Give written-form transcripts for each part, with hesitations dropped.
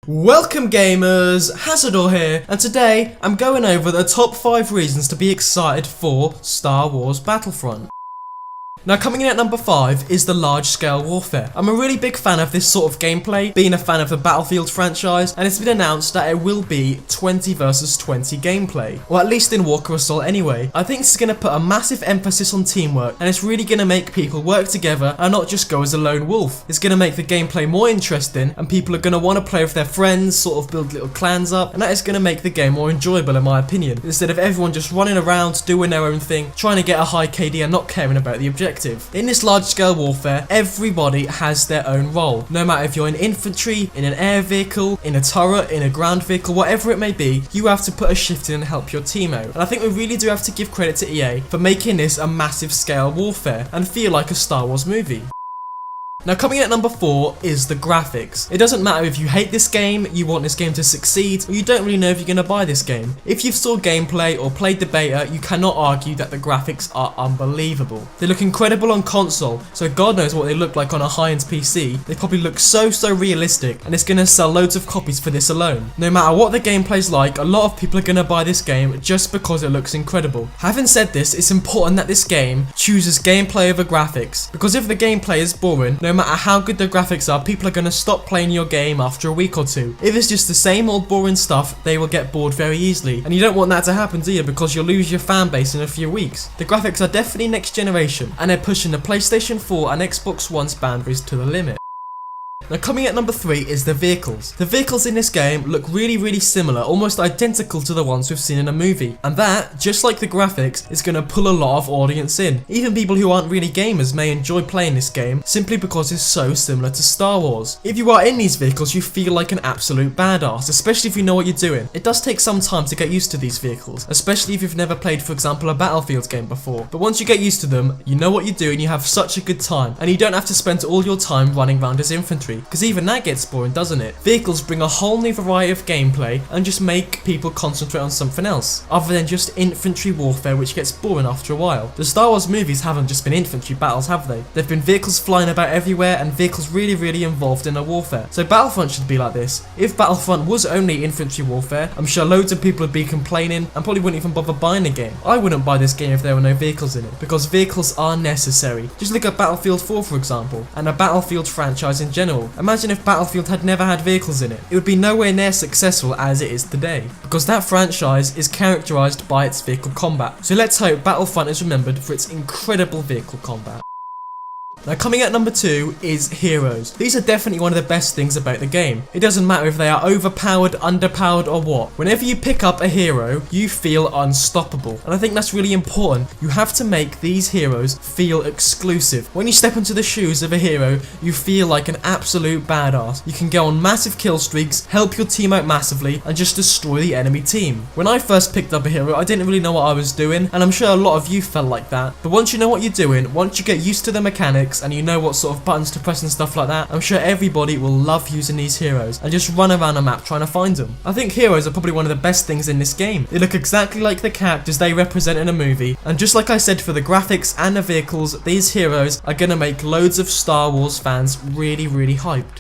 Welcome gamers, Hazardor here, and today I'm going over the top 5 reasons to be excited for Star Wars Battlefront. Now coming in at number 5 is the large scale warfare. I'm a really big fan of this sort of gameplay, being a fan of the Battlefield franchise, and it's been announced that it will be 20 versus 20 gameplay, or at least in Walker Assault anyway. I think it's going to put a massive emphasis on teamwork, and it's really going to make people work together and not just go as a lone wolf. It's going to make the gameplay more interesting, and people are going to want to play with their friends, sort of build little clans up, and that is going to make the game more enjoyable in my opinion, instead of everyone just running around doing their own thing, trying to get a high KD and not caring about the objective. In this large scale warfare, everybody has their own role. No matter if you're in infantry, in an air vehicle, in a turret, in a ground vehicle, whatever it may be, you have to put a shift in and help your team out. And I think we really do have to give credit to EA for making this a massive scale warfare and feel like a Star Wars movie. Now coming in at number 4 is the graphics. It doesn't matter if you hate this game, you want this game to succeed, or you don't really know if you're going to buy this game. If you've saw gameplay or played the beta, you cannot argue that the graphics are unbelievable. They look incredible on console, so God knows what they look like on a high-end PC. They probably look so realistic, and it's going to sell loads of copies for this alone. No matter what the gameplay's like, a lot of people are going to buy this game just because it looks incredible. Having said this, it's important that this game chooses gameplay over graphics, because if the gameplay is boring, no matter how good the graphics are, people are going to stop playing your game after a week or two. If it's just the same old boring stuff, they will get bored very easily, and you don't want that to happen, do you? Because you'll lose your fan base in a few weeks. The graphics are definitely next generation, and they're pushing the PlayStation 4 and Xbox One's boundaries to the limit. Now coming at number 3 is the vehicles. The vehicles in this game look really similar, almost identical to the ones we've seen in a movie. And that, just like the graphics, is going to pull a lot of audience in. Even people who aren't really gamers may enjoy playing this game simply because it's so similar to Star Wars. If you are in these vehicles, you feel like an absolute badass, especially if you know what you're doing. It does take some time to get used to these vehicles, especially if you've never played, for example, a Battlefield game before. But once you get used to them, you know what you're doing, you have such a good time, and you don't have to spend all your time running around as infantry. Because even that gets boring, doesn't it? Vehicles bring a whole new variety of gameplay and just make people concentrate on something else, other than just infantry warfare, which gets boring after a while. The Star Wars movies haven't just been infantry battles, have they? They've been vehicles flying about everywhere and vehicles really involved in a warfare. So Battlefront should be like this. If Battlefront was only infantry warfare, I'm sure loads of people would be complaining and probably wouldn't even bother buying the game. I wouldn't buy this game if there were no vehicles in it, because vehicles are necessary. Just look at Battlefield 4 for example, and a Battlefield franchise in general. Imagine if Battlefield had never had vehicles in it. It would be nowhere near successful as it is today, because that franchise is characterized by its vehicle combat. So let's hope Battlefront is remembered for its incredible vehicle combat. Now coming at number 2 is heroes. These are definitely one of the best things about the game. It doesn't matter if they are overpowered, underpowered or what. Whenever you pick up a hero, you feel unstoppable. And I think that's really important. You have to make these heroes feel exclusive. When you step into the shoes of a hero, you feel like an absolute badass. You can go on massive kill streaks, help your team out massively, and just destroy the enemy team. When I first picked up a hero, I didn't really know what I was doing, and I'm sure a lot of you felt like that. But once you know what you're doing, once you get used to the mechanics, and you know what sort of buttons to press and stuff like that, I'm sure everybody will love using these heroes and just run around a map trying to find them. I think heroes are probably one of the best things in this game. They look exactly like the characters they represent in a movie, and just like I said for the graphics and the vehicles, these heroes are gonna make loads of Star Wars fans really hyped.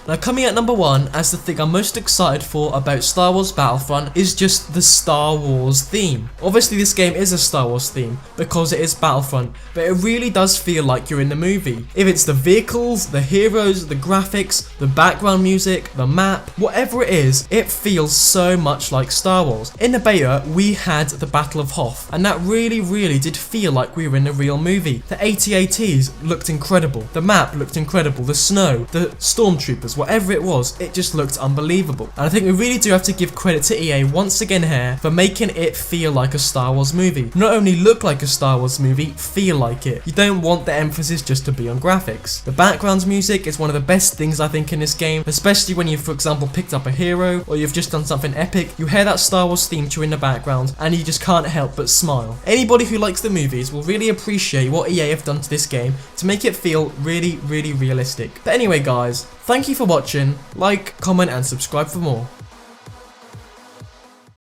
Now coming at number 1 as the thing I'm most excited for about Star Wars Battlefront is just the Star Wars theme. Obviously this game is a Star Wars theme because it is Battlefront, but it really does feel like you're in the movie. If it's the vehicles, the heroes, the graphics, the background music, the map, whatever it is, it feels so much like Star Wars. In the beta we had the Battle of Hoth, and that really did feel like we were in a real movie. The AT-ATs looked incredible, the map looked incredible, the snow, the stormtroopers, whatever it was, it just looked unbelievable. And I think we really do have to give credit to EA once again here for making it feel like a Star Wars movie. Not only look like a Star Wars movie, feel like it. You don't want the emphasis just to be on graphics. The background music is one of the best things I think in this game, especially when you've, for example, picked up a hero or you've just done something epic. You hear that Star Wars theme tune in the background and you just can't help but smile. Anybody who likes the movies will really appreciate what EA have done to this game to make it feel really realistic. But anyway guys, thank you for watching, like, comment and subscribe for more.